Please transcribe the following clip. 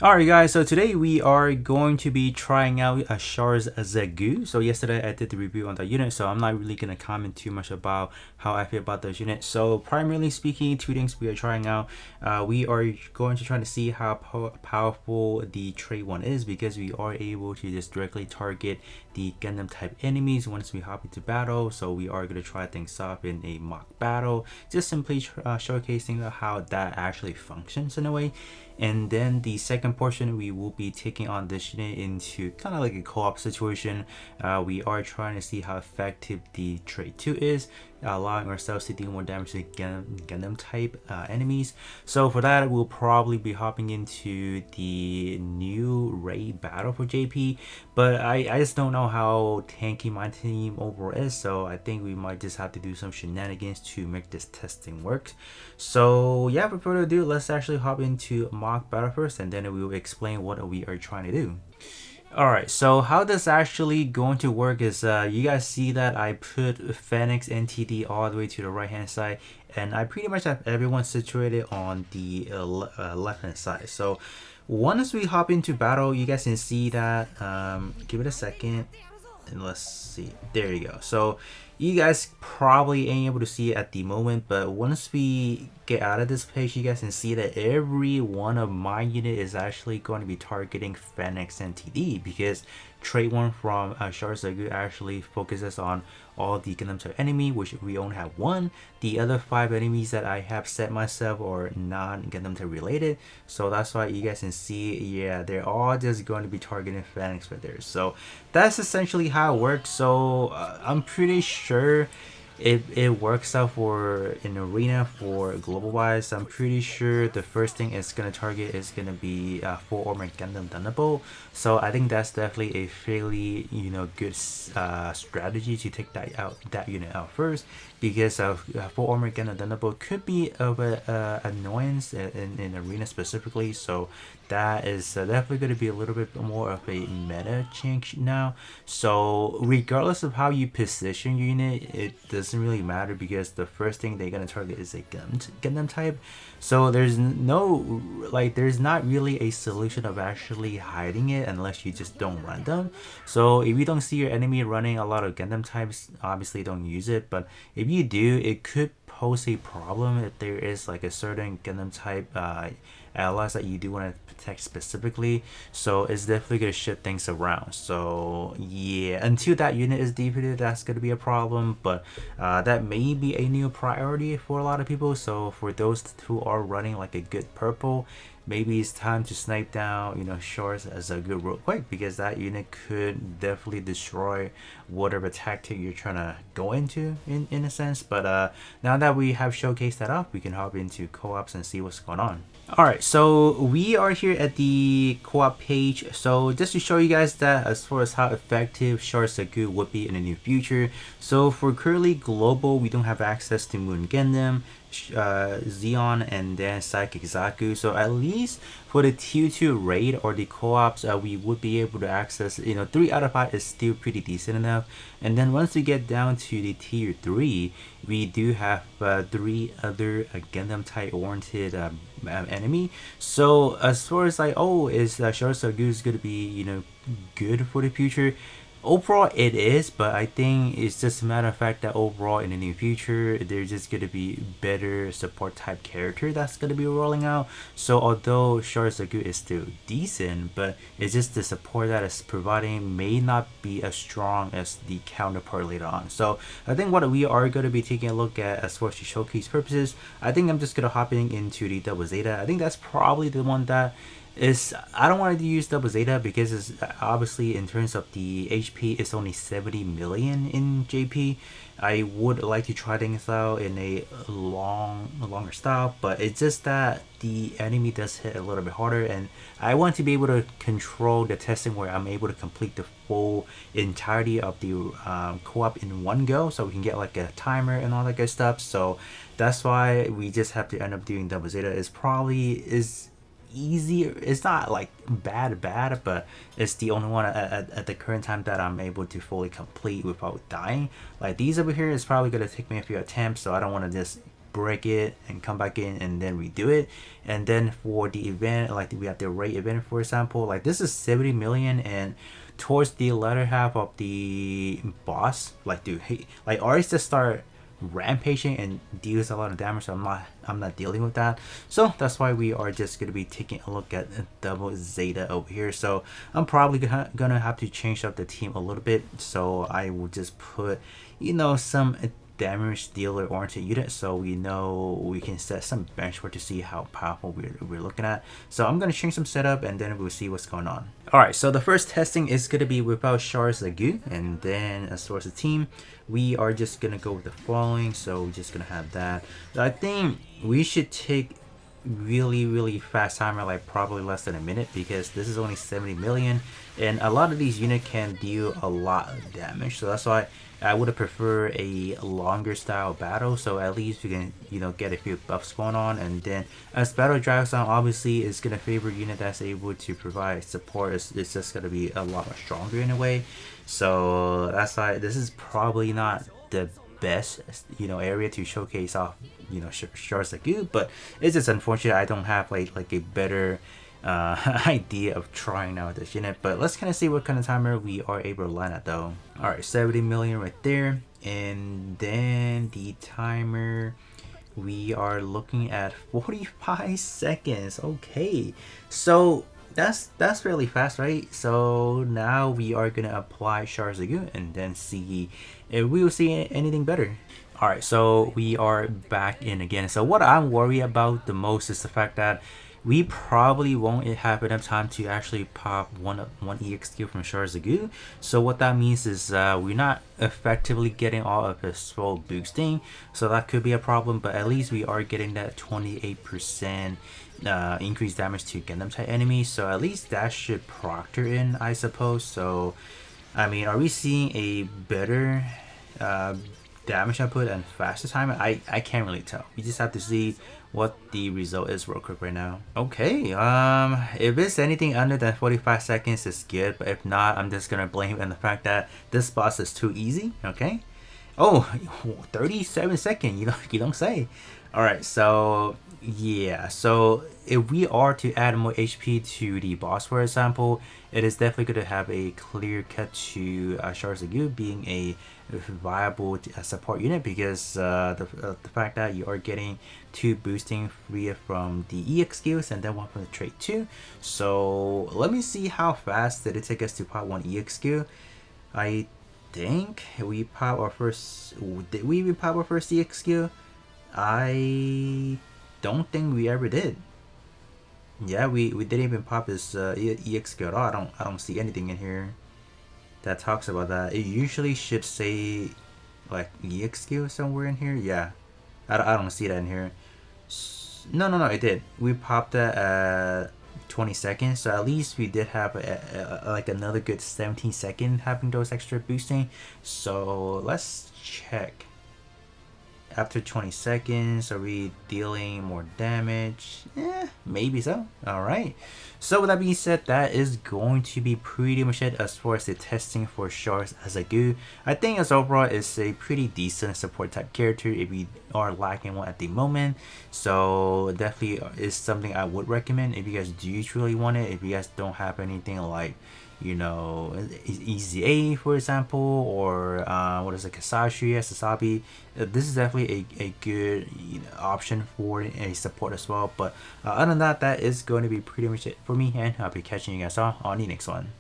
Alright guys, so today we are going to be trying out a Char's Zagu. So yesterday I did the review on the unit, so I'm not really going to comment too much about how I feel about this unit. So primarily speaking, two things we are trying out. We are going to try to see how powerful the trait one is, because we are able to just directly target the Gundam type enemies once we hop into battle. So we are going to try things off in a mock battle, just simply showcasing how that actually functions in a way. And then the second portion, we will be taking on this unit into kind of like a co-op situation. We are trying to see how effective the trait 2 is, allowing ourselves to deal more damage to Gundam type enemies. So for that, we'll probably be hopping into the new raid battle for JP, but I just don't know how tanky my team overall is, so I think we might just have to do some shenanigans to make this testing work. So yeah, without further ado, let's actually hop into mock battle first, and then we will explain what we are trying to do. Alright, so how this actually going to work is, you guys see that I put Phoenix NTD all the way to the right hand side, and I pretty much have everyone situated on the left hand side. So once we hop into battle, you guys can see that, give it a second, and let's see, there you go. So you guys probably ain't able to see it at the moment, but once we get out of this page, you guys can see that every one of my unit is actually going to be targeting Phoenix NTD, because trait 1 from Char actually focuses on all the Gundam type enemy, which we only have one. The other 5 enemies that I have set myself are non-Gundam type related, so that's why you guys can see, yeah, they're all just going to be targeting Phoenix right there. So that's essentially how it works. So I'm pretty sure it works out for an arena for global wise. I'm pretty sure the first thing it's gonna target is gonna be full armor Gundam Thunderbolt. So I think that's definitely a fairly good strategy to take that unit out first, because full armor Gundam Thunderbolt could be of a annoyance in arena specifically. So that is definitely going to be a little bit more of a meta change now. So regardless of how you position your unit, it doesn't really matter, because the first thing they're going to target is a Gundam type. So there's there's not really a solution of actually hiding it unless you just don't run them. So if you don't see your enemy running a lot of Gundam types, obviously don't use it. But if you do, it could pose a problem if there is like a certain Gundam type allies that you do want to protect specifically. So it's definitely going to shift things around. So yeah, until that unit is defeated, that's going to be a problem, but that may be a new priority for a lot of people. So for those who are running like a good purple, maybe it's time to snipe down Char's as a good real quick, because that unit could definitely destroy whatever tactic you're trying to go into in a sense. But now that we have showcased that off, we can hop into co-ops and see what's going on. Alright, so we are here at the co-op page. So just to show you guys that as far as how effective Char would be in the near future. So for currently global, we don't have access to Moon Gundam, Xeon, and then Psychic Zaku. So at least for the tier 2 raid or the co-ops, we would be able to access, 3 out of 5 is still pretty decent enough. And then once we get down to the tier 3, we do have 3 other Gundam type warranted enemy. So as far as like, is Char going to be good for the future? Overall it is, but I think it's just a matter of fact that overall in the near future there's just going to be better support type character that's going to be rolling out. So although Char is still decent, but it's just the support that it's providing may not be as strong as the counterpart later on. So I think what we are going to be taking a look at as far as the showcase purposes, I think I'm just going to hop into the Double Zeta. I think that's probably the one that I don't want to use Double Zeta, because it's obviously in terms of the HP, it's only 70 million in JP. I would like to try things out in a longer style, but it's just that the enemy does hit a little bit harder, and I want to be able to control the testing where I'm able to complete the full entirety of the co-op in one go, so we can get like a timer and all that good stuff. So that's why we just have to end up doing Double Zeta. Is probably easier. It's not like bad, but it's the only one at the current time that I'm able to fully complete without dying. Like these over here is probably gonna take me a few attempts, so I don't want to just break it and come back in and then redo it. And then for the event, like we have the raid event, for example, like this is 70 million, and towards the latter half of the boss, like dude, like Aries just start rampaging and deals a lot of damage, so I'm not dealing with that. So that's why we are just gonna be taking a look at double Zeta over here. So I'm probably gonna have to change up the team a little bit, so I will just put, you know, some damage dealer oriented unit, so we know we can set some benchmark to see how powerful we're looking at. So I'm gonna change some setup and then we'll see what's going on. Alright, so the first testing is gonna be without Char's Lagu, and then as far as the team, we are just gonna go with the following. So we're just gonna have that. I think we should take really fast timer, like probably less than a minute, because this is only 70 million and a lot of these units can deal a lot of damage. So that's why I would have preferred a longer style battle, so at least we can, you know, get a few buffs going on. And then as battle drags on, obviously it's gonna favor unit that's able to provide support. It's just gonna be a lot more stronger in a way. So that's why this is probably not the best, you know, area to showcase off, you know, Char's Lagu, but it's just unfortunate I don't have like a better idea of trying out this unit. But let's kind of see what kind of timer we are able to land at though. All right, 70 million right there, and then the timer, we are looking at 45 seconds. Okay, so that's really fast, right? So now we are gonna apply Char's Lagu and then see if we will see anything better. Alright, so we are back in again. So what I'm worried about the most is the fact that we probably won't have enough time to actually pop one EXQ from Char's Lagu. So what that means is we're not effectively getting all of his full boosting, so that could be a problem. But at least we are getting that 28% increased damage to Gundam type enemies, so at least that should proctor in, I suppose. So I mean, are we seeing a better damage output and faster time? I can't really tell. We just have to see what the result is real quick right now. Okay, if it's anything under than 45 seconds is good, but if not, I'm just gonna blame it on the fact that this boss is too easy. Okay, oh, 37 seconds, you don't say. All right, so yeah, so if we are to add more HP to the boss, for example, it is definitely going to have a clear cut to Char's Lagu being a viable support unit, because the fact that you are getting 2 boosting free from the EX skills and then 1 from the trait too. So let me see how fast did it take us to pop 1 EX skill. I think we pop our first. Did we pop our first EX skill? I don't think we ever did. Yeah, we didn't even pop his EX skill at all. I don't see anything in here that talks about that. It usually should say like EX skill somewhere in here. Yeah, I don't see that in here. No, it did. We popped that at 20 seconds, so at least we did have like another good 17 seconds having those extra boosting. So let's check. After 20 seconds, are we dealing more damage? Yeah, maybe so. Alright. So with that being said, that is going to be pretty much it as far as the testing for Char's Lagu. I think as overall it's a pretty decent support type character if we are lacking one at the moment. So definitely is something I would recommend if you guys do truly want it. If you guys don't have anything like, you know, Easy A, for example, or what is it, Kasashi, Sasabi, this is definitely a good, you know, option for a support as well. But other than that, that is going to be pretty much it for me, and I'll be catching you guys all on the next one.